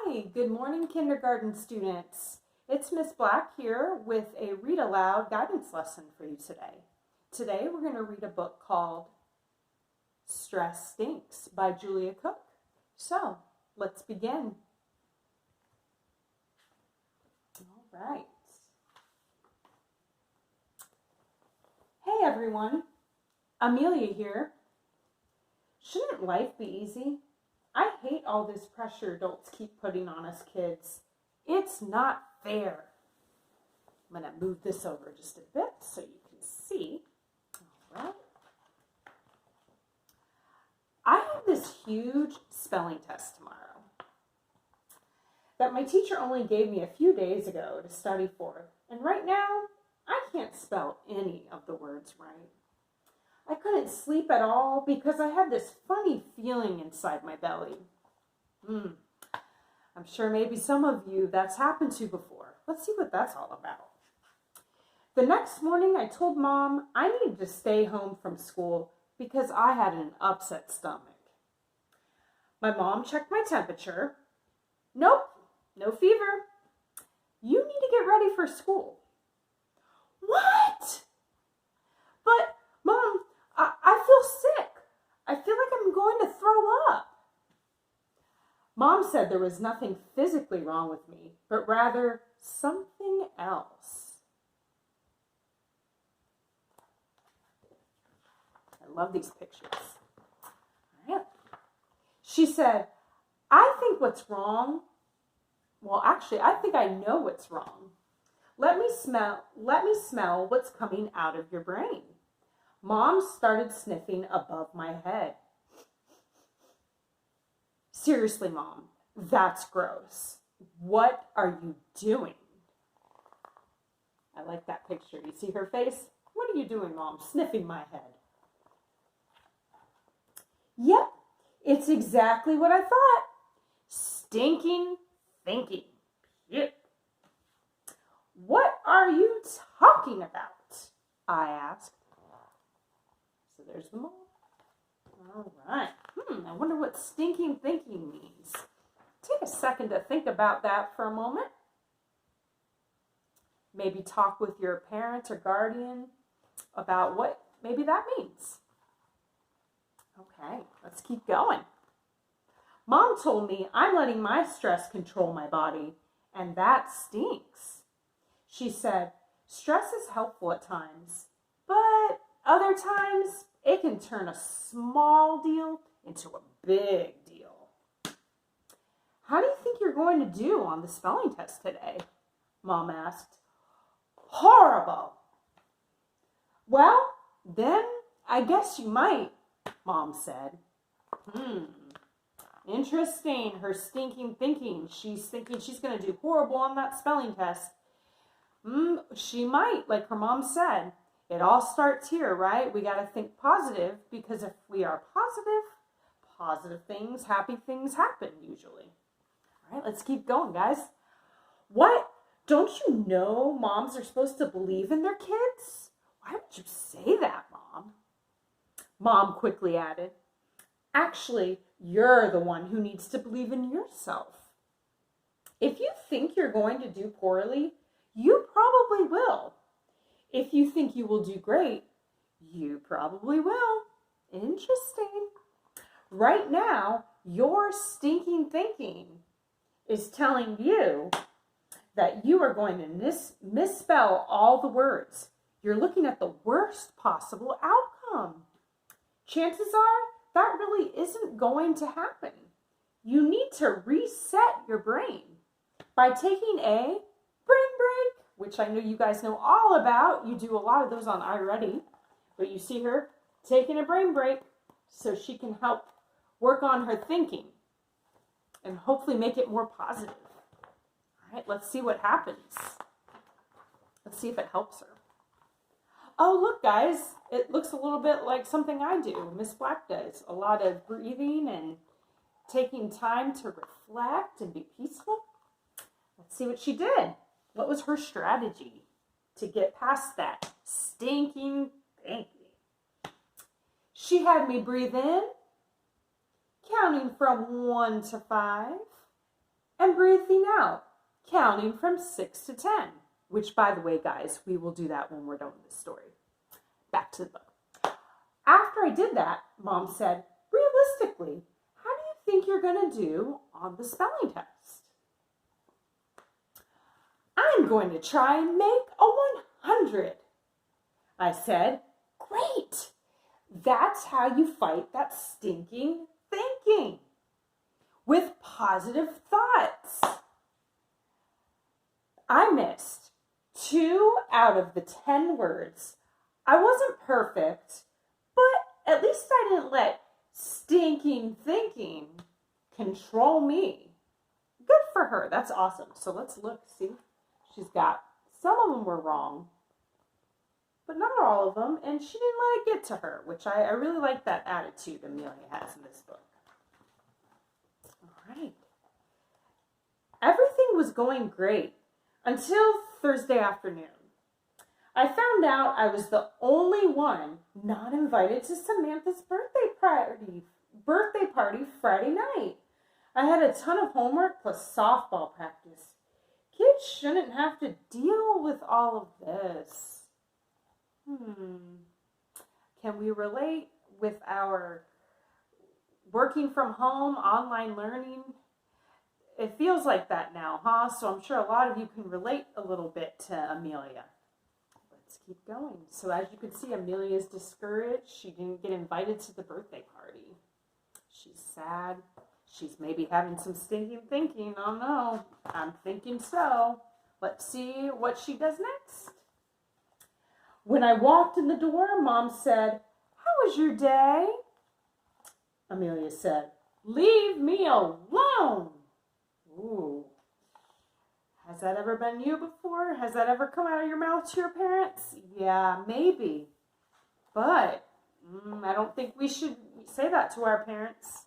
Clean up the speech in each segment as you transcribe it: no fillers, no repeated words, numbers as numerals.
Hi, good morning, kindergarten students. It's Miss Black here with a Read Aloud guidance lesson for you today. Today we're going to read a book called Stress Stinks by Julia Cook. So, let's begin. All right. Hey everyone, Amelia here. Shouldn't life be easy? I hate all this pressure adults keep putting on us kids. It's not fair. I'm going to move this over just a bit so you can see. All right. I have this huge spelling test tomorrow that my teacher only gave me a few days ago to study for. And right now, I can't spell any of the words right. I couldn't sleep at all because I had this funny feeling inside my belly. I'm sure maybe some of you that's happened to before. Let's see what that's all about. The next morning, I told Mom I needed to stay home from school because I had an upset stomach. My mom checked my temperature. Nope, no fever. You need to get ready for school. What? But, Mom, I feel sick. I feel like I'm going to throw up. Mom said there was nothing physically wrong with me, but rather something else. I love these pictures. All right. She said, I think what's wrong, well, actually, I think I know what's wrong. Let me smell what's coming out of your brain. Mom started sniffing above my head. Seriously, Mom, that's gross. What are you doing? I like that picture. You see her face? What are you doing, Mom? Sniffing my head. Yep, it's exactly what I thought. Stinking thinking. Yep. What are you talking about? I asked. So there's the mom. All right. I wonder what stinking thinking means. Take a second to think about that for a moment. Maybe talk with your parent or guardian about what maybe that means. Okay, let's keep going. Mom told me I'm letting my stress control my body, and that stinks. She said, stress is helpful at times, but other times it can turn a small deal into a big deal. How do you think you're going to do on the spelling test today? Mom asked. Horrible. Well, then I guess you might, Mom said. Interesting, her stinking thinking. She's thinking she's going to do horrible on that spelling test. She might, like her mom said. It all starts here, right? We got to think positive, because if we are positive things, happy things happen usually. All right, let's keep going, guys. What? Don't you know moms are supposed to believe in their kids? Why would you say that, Mom? Mom quickly added, actually, you're the one who needs to believe in yourself. If you think you're going to do poorly, you probably will. If you think you will do great, you probably will. Interesting. Right now, your stinking thinking is telling you that you are going to misspell all the words. You're looking at the worst possible outcome. Chances are that really isn't going to happen. You need to reset your brain by taking a brain break, which I know you guys know all about. You do a lot of those on iReady. But you see her taking a brain break so she can help work on her thinking and hopefully make it more positive. All right, let's see what happens. Let's see if it helps her. Oh, look, guys. It looks a little bit like something I do. Miss Black does. A lot of breathing and taking time to reflect and be peaceful. Let's see what she did. What was her strategy to get past that stinking thinking? She had me breathe in, counting from 1 to 5. and breathing out, counting from 6 to 10, which, by the way, guys, we will do that when we're done with this story. Back to the book. After I did that, Mom said, realistically, how do you think you're going to do on the spelling test? I'm going to try and make a 100. I said, great. That's how you fight that stinking thinking. With positive thoughts. I missed 2 out of the 10 words. I wasn't perfect, but at least I didn't let stinking thinking control me. Good for her. That's awesome. So let's look, see. She's got, some of them were wrong, but not all of them, and she didn't let it get to her, which I really like that attitude Amelia has in this book. All right. Everything was going great until Thursday afternoon. I found out I was the only one not invited to Samantha's birthday party Friday night. I had a ton of homework plus softball practice. Kids shouldn't have to deal with all of this. Can we relate with our working from home, online learning? It feels like that now, huh? So I'm sure a lot of you can relate a little bit to Amelia. Let's keep going. So as you can see, Amelia's discouraged. She didn't get invited to the birthday party. She's sad. She's maybe having some stinking thinking. I don't know. I'm thinking so. Let's see what she does next. When I walked in the door, Mom said, "How was your day?" Amelia said, "Leave me alone." Ooh. Has that ever been you before? Has that ever come out of your mouth to your parents? Yeah, maybe. But I don't think we should say that to our parents.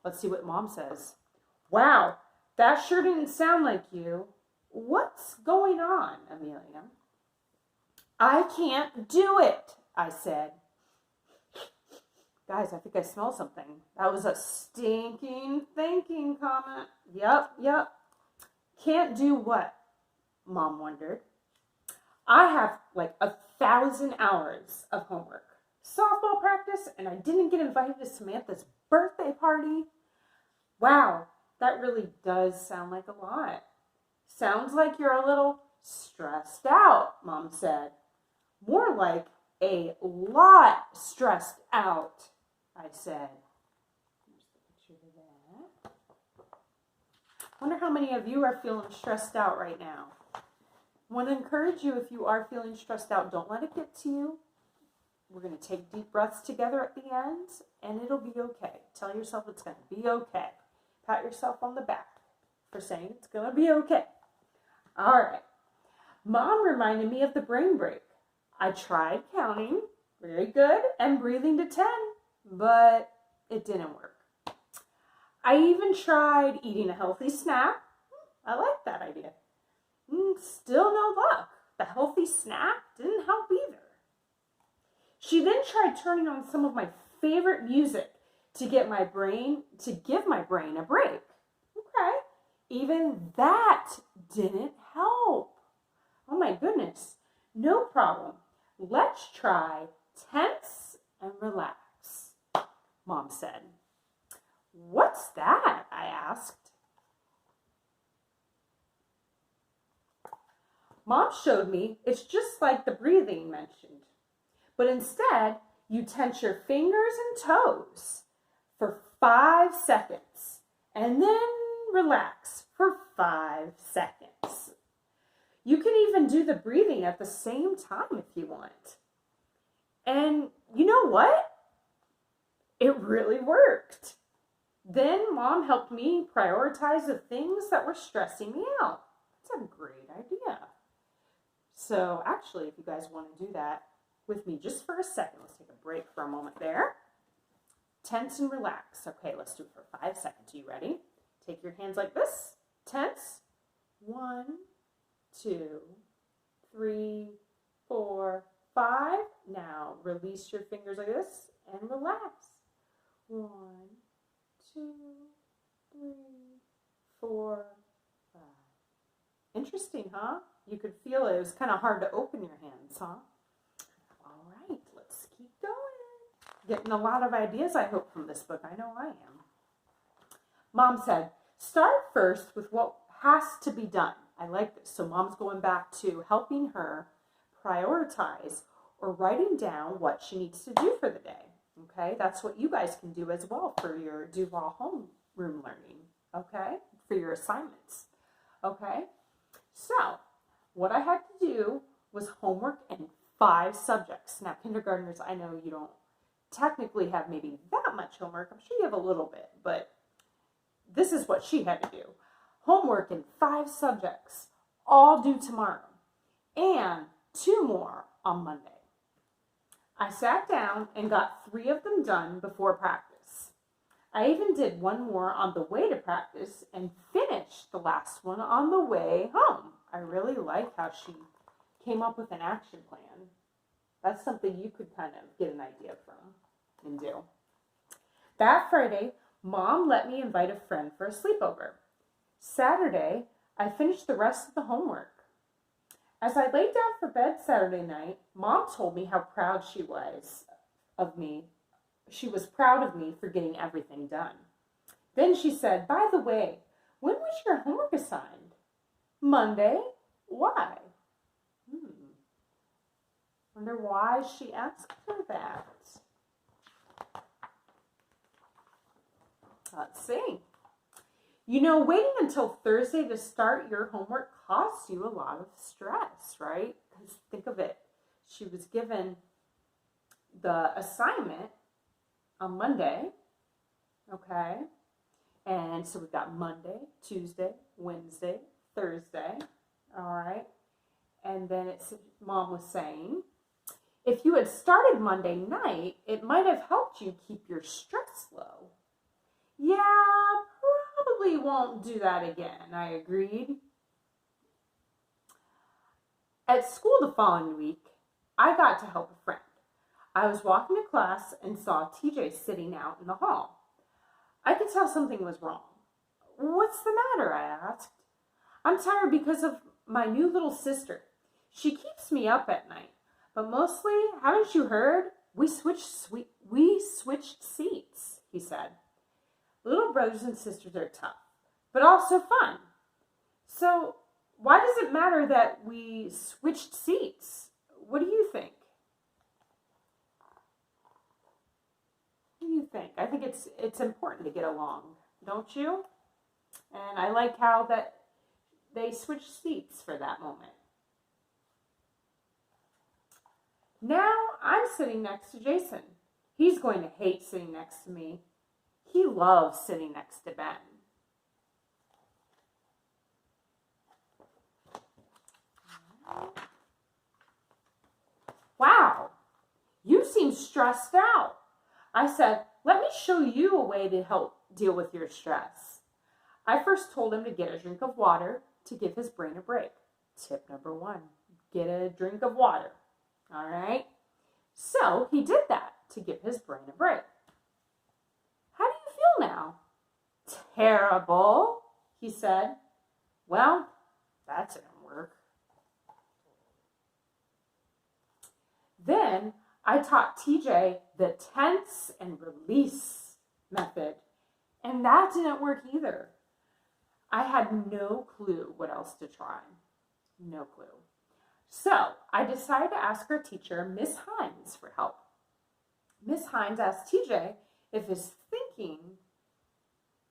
Let's see what Mom says. "Wow, that sure didn't sound like you. What's going on, Amelia?" "I can't do it," I said. Guys, I think I smell something. That was a stinking thinking comment. Yep. Can't do what? Mom wondered. I have like 1,000 hours of homework, softball practice, and I didn't get invited to Samantha's birthday party. Wow, that really does sound like a lot. Sounds like you're a little stressed out, Mom said. More like a lot stressed out, I said. Here's the picture of that. Wonder how many of you are feeling stressed out right now. Want to encourage you, if you are feeling stressed out, don't let it get to you. We're going to take deep breaths together at the end, and it'll be okay. Tell yourself it's going to be okay. Pat yourself on the back for saying it's going to be okay. All right. Mom reminded me of the brain break. I tried counting, very good, and breathing to 10, but it didn't work. I even tried eating a healthy snack. I like that idea. Still no luck. The healthy snack didn't help either. She then tried turning on some of my favorite music to give my brain a break. Okay. Even that didn't help. Oh my goodness. No problem. Let's try tense and relax, Mom said. What's that? I asked. Mom showed me it's just like the breathing mentioned, but instead you tense your fingers and toes for 5 seconds and then relax for 5 seconds. You can even do the breathing at the same time if you want. And you know what? It really worked. Then Mom helped me prioritize the things that were stressing me out. That's a great idea. So actually, if you guys want to do that with me just for a second, let's take a break for a moment there. Tense and relax. Okay, let's do it for 5 seconds. You ready? Take your hands like this. Tense. 1, 2, 3, 4, 5. Now release your fingers like this and relax. 1, 2, 3, 4, 5. Interesting, huh? You could feel it. It was kind of hard to open your hands, huh? All right, let's keep going. Getting a lot of ideas, I hope, from this book. I know I am. Mom said, start first with what has to be done. I like this. So Mom's going back to helping her prioritize or writing down what she needs to do for the day. Okay, that's what you guys can do as well for your Duval homeroom learning. Okay, for your assignments. Okay, so what I had to do was homework in 5 subjects. Now, kindergartners, I know you don't technically have maybe that much homework. I'm sure you have a little bit, but this is what she had to do. Homework in 5 subjects, all due tomorrow, and 2 more on Monday. I sat down and got 3 of them done before practice. I even did 1 more on the way to practice and finished the last one on the way home. I really like how she came up with an action plan. That's something you could kind of get an idea from and do. That Friday, Mom let me invite a friend for a sleepover. Saturday, I finished the rest of the homework. As I laid down for bed Saturday night, Mom told me how proud she was of me. She was proud of me for getting everything done. Then she said, by the way, when was your homework assigned? Monday? Why? Wonder why she asked her that. Let's see. You know, waiting until Thursday to start your homework costs you a lot of stress, right? Because think of it. She was given the assignment on Monday, okay? And so we've got Monday, Tuesday, Wednesday, Thursday, all right? And then Mom was saying, if you had started Monday night, it might have helped you keep your stress low. Yeah, probably won't do that again, I agreed. At school the following week, I got to help a friend. I was walking to class and saw TJ sitting out in the hall. I could tell something was wrong. What's the matter? I asked. I'm tired because of my new little sister. She keeps me up at night. But mostly, haven't you heard? We switched seats, he said. Little brothers and sisters are tough, but also fun. So why does it matter that we switched seats? What do you think? What do you think? I think it's important to get along, don't you? And I like how that they switched seats for that moment. Now I'm sitting next to Jason. He's going to hate sitting next to me. He loves sitting next to Ben. Wow, you seem stressed out. I said, let me show you a way to help deal with your stress. I first told him to get a drink of water to give his brain a break. Tip number 1, get a drink of water. All right? So he did that to give his brain a break. How do you feel now? Terrible, he said. Well, that didn't work. Then I taught TJ the tense and release method, and that didn't work either. I had no clue what else to try. No clue. So I decided to ask our teacher, Miss Hines, for help. Miss Hines asked TJ if his thinking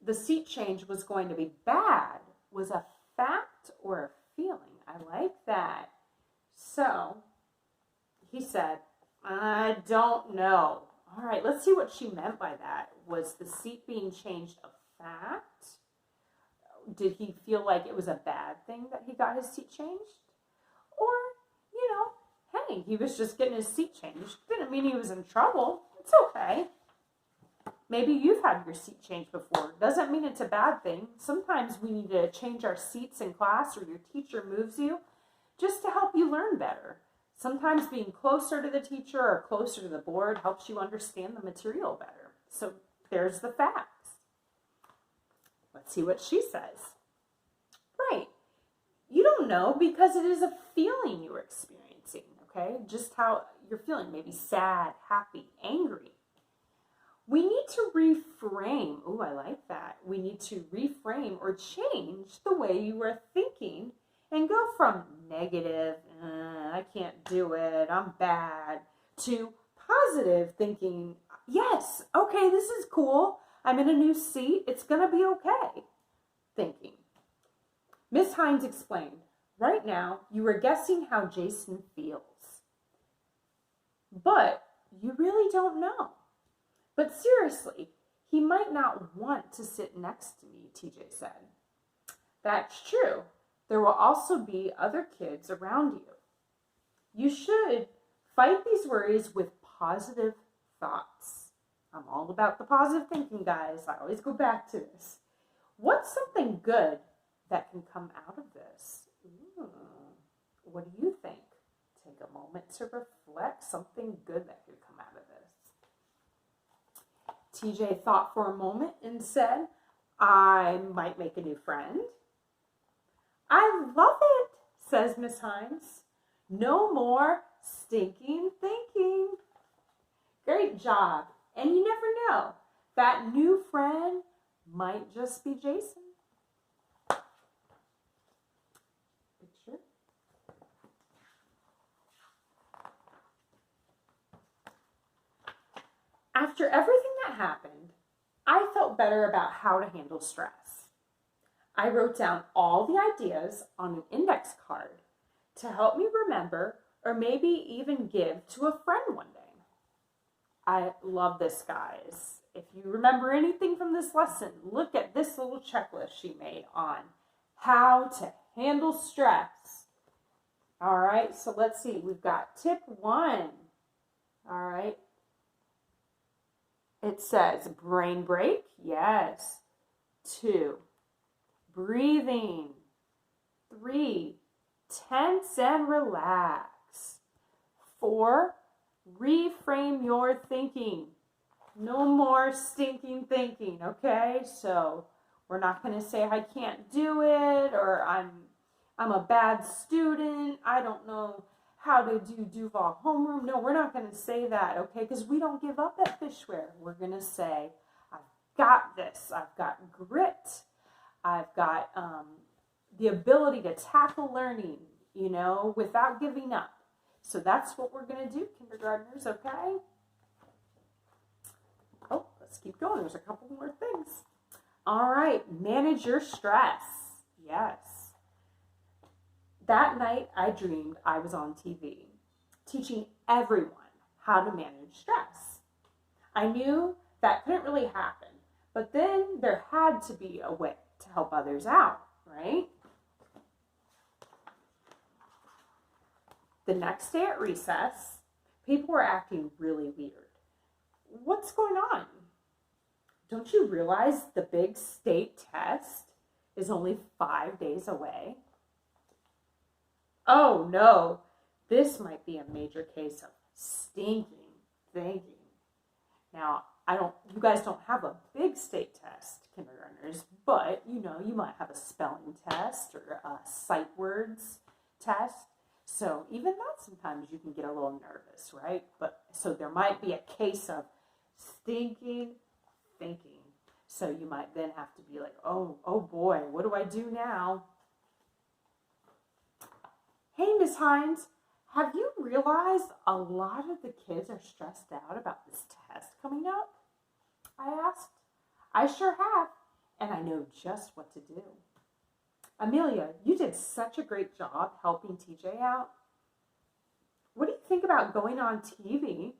the seat change was going to be bad was a fact or a feeling. I like that. So he said, I don't know. All right, let's see what she meant by that. Was the seat being changed a fact? Did he feel like it was a bad thing that he got his seat changed? Or, hey, he was just getting his seat changed. Didn't mean he was in trouble. It's okay. Maybe you've had your seat changed before. Doesn't mean it's a bad thing. Sometimes we need to change our seats in class, or your teacher moves you just to help you learn better. Sometimes being closer to the teacher or closer to the board helps you understand the material better. So there's the facts. Let's see what she says. don't know, because it is a feeling you are experiencing, okay? Just how you're feeling, maybe sad, happy, angry. We need to reframe. Oh, I like that. We need to reframe or change the way you are thinking and go from negative, I can't do it, I'm bad, to positive thinking, yes, okay, this is cool. I'm in a new seat. It's going to be okay. Thinking. Miss Hines explained, right now, you are guessing how Jason feels. But you really don't know. But seriously, he might not want to sit next to me, TJ said. That's true. There will also be other kids around you. You should fight these worries with positive thoughts. I'm all about the positive thinking, guys. I always go back to this. What's something good that can come out of this? What do you think? Take a moment to reflect. Something good that could come out of this. TJ thought for a moment and said, I might make a new friend. I love it, says Miss Hines. No more stinking thinking. Great job. And you never know, that new friend might just be Jason. Picture. After everything that happened, I felt better about how to handle stress. I wrote down all the ideas on an index card to help me remember or maybe even give to a friend one day. I love this, guys. If you remember anything from this lesson, look at this little checklist she made on how to handle stress. All right, so let's see. We've got tip 1. All right. It says brain break. Yes. 2, breathing. 3, tense and relax. 4, reframe your thinking. No more stinking thinking, okay? So we're not going to say I can't do it, or I'm a bad student. I don't know how to do Duval homeroom. No, we're not going to say that, okay? Because we don't give up at Fishware. We're going to say, I've got this. I've got grit. I've got the ability to tackle learning, without giving up. So that's what we're going to do, kindergartners, okay? Oh, let's keep going. There's a couple more things. All right, manage your stress. Yes. That night, I dreamed I was on TV, teaching everyone how to manage stress. I knew that couldn't really happen, but then there had to be a way to help others out, right? The next day at recess, people were acting really weird. What's going on? Don't you realize the big state test is only 5 days away? Oh no, this might be a major case of stinking thinking. Now, you guys don't have a big state test, kindergartners, but you might have a spelling test or a sight words test. So even that, sometimes you can get a little nervous, right? But so there might be a case of stinking thinking. So you might then have to be like, oh boy, what do I do now? Hey, Miss Hines, have you realized a lot of the kids are stressed out about this test coming up? I asked. I sure have, and I know just what to do. Amelia, you did such a great job helping TJ out. What do you think about going on TV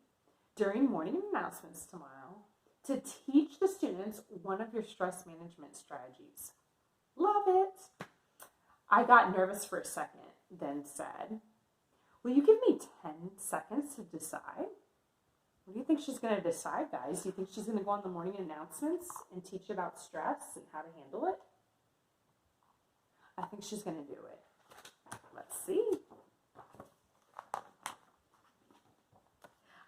during morning announcements tomorrow to teach the students one of your stress management strategies? Love it. I got nervous for a second, then said, will you give me 10 seconds to decide? What do you think she's going to decide, guys? Do you think she's going to go on the morning announcements and teach about stress and how to handle it? I think she's going to do it. Let's see.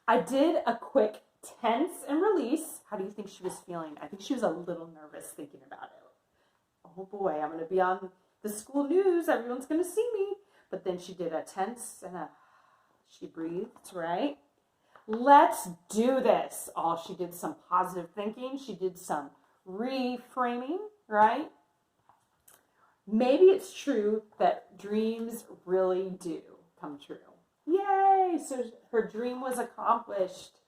I did a quick tense and release. How do you think she was feeling? I think she was a little nervous thinking about it. Oh boy, I'm going to be on the school news, everyone's going to see me. But then she did a tense and she breathed, right? Let's do this. Oh, she did some positive thinking. She did some reframing, right? Maybe it's true that dreams really do come true. Yay! So her dream was accomplished,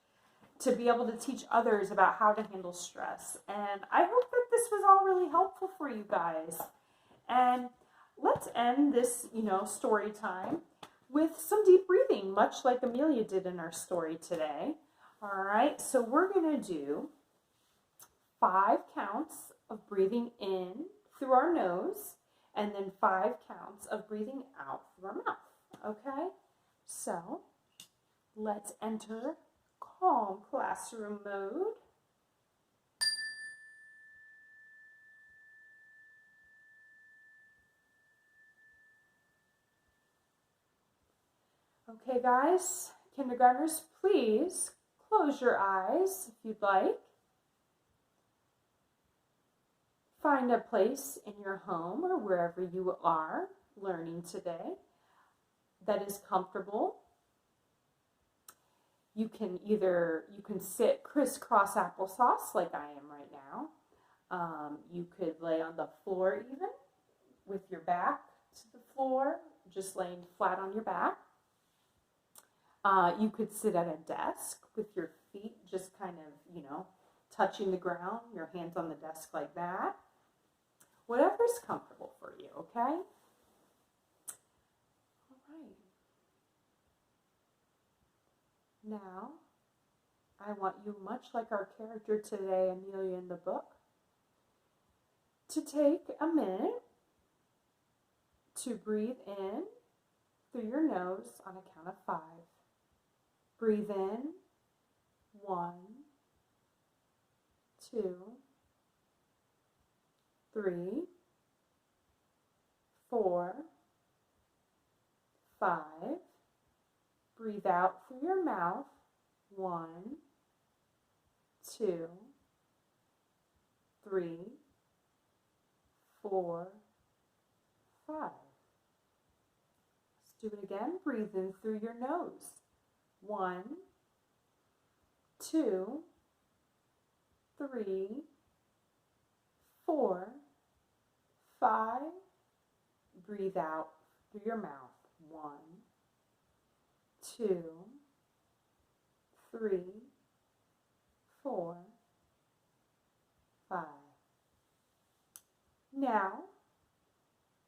to be able to teach others about how to handle stress. And I hope that this was all really helpful for you guys. And let's end this, story time with some deep breathing, much like Amelia did in our story today. All right, so we're going to do 5 counts of breathing in through our nose, and then 5 counts of breathing out through our mouth. Okay, so let's enter calm classroom mode. Okay, guys, kindergartners, please close your eyes if you'd like. Find a place in your home or wherever you are learning today that is comfortable. You can sit crisscross applesauce like I am right now. You could lay on the floor even with your back to the floor, just laying flat on your back. You could sit at a desk with your feet just kind of, touching the ground, your hands on the desk like that. Whatever's comfortable for you, okay? All right. Now, I want you, much like our character today, Amelia in the book, to take a minute to breathe in through your nose on a count of 5. Breathe in, 1, 2, 3, 4, 5. Breathe out through your mouth, 1, 2, 3, 4, 5. Let's do it again. Breathe in through your nose. 1, 2, 3, 4, 5. Breathe out through your mouth. 1, 2, 3, 4, 5. Now,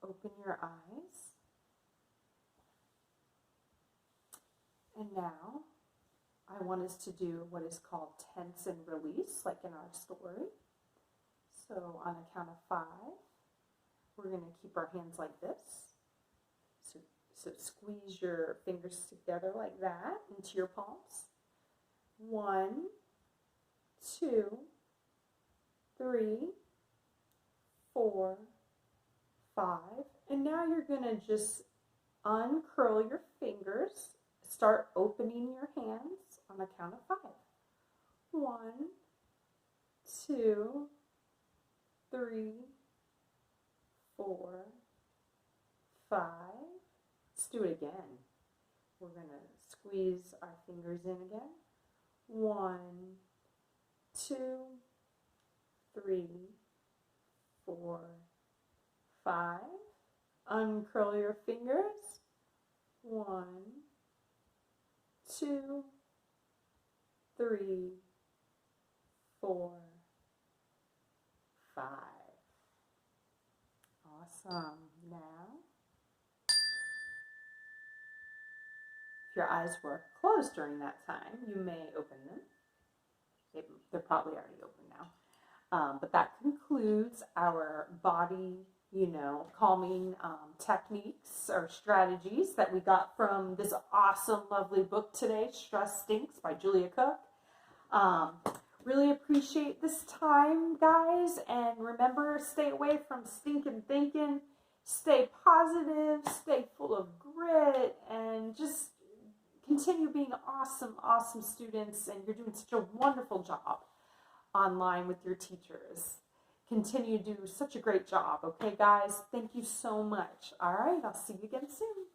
open your eyes. And now, I want us to do what is called tense and release, like in our story. So on a count of 5, we're going to keep our hands like this. So squeeze your fingers together like that into your palms. 1, 2, 3, 4, 5. And now you're going to just uncurl your fingers. Start opening your hands on a count of 5. 1, 2, 3, 4, 5. Let's do it again. We're going to squeeze our fingers in again. 1, 2, 3, 4, 5. Uncurl your fingers. 1, 2, 3, 4, 5. Awesome. Now, if your eyes were closed during that time, you may open them. They're probably already open now. But that concludes our body, calming techniques or strategies that we got from this awesome, lovely book today, Stress Stinks by Julia Cook. Really appreciate this time, guys. And remember, stay away from stinking thinking. Stay positive, stay full of grit, and just continue being awesome, awesome students. And you're doing such a wonderful job online with your teachers. continue to do such a great job. Okay, guys? Thank you so much. All right, I'll see you again soon.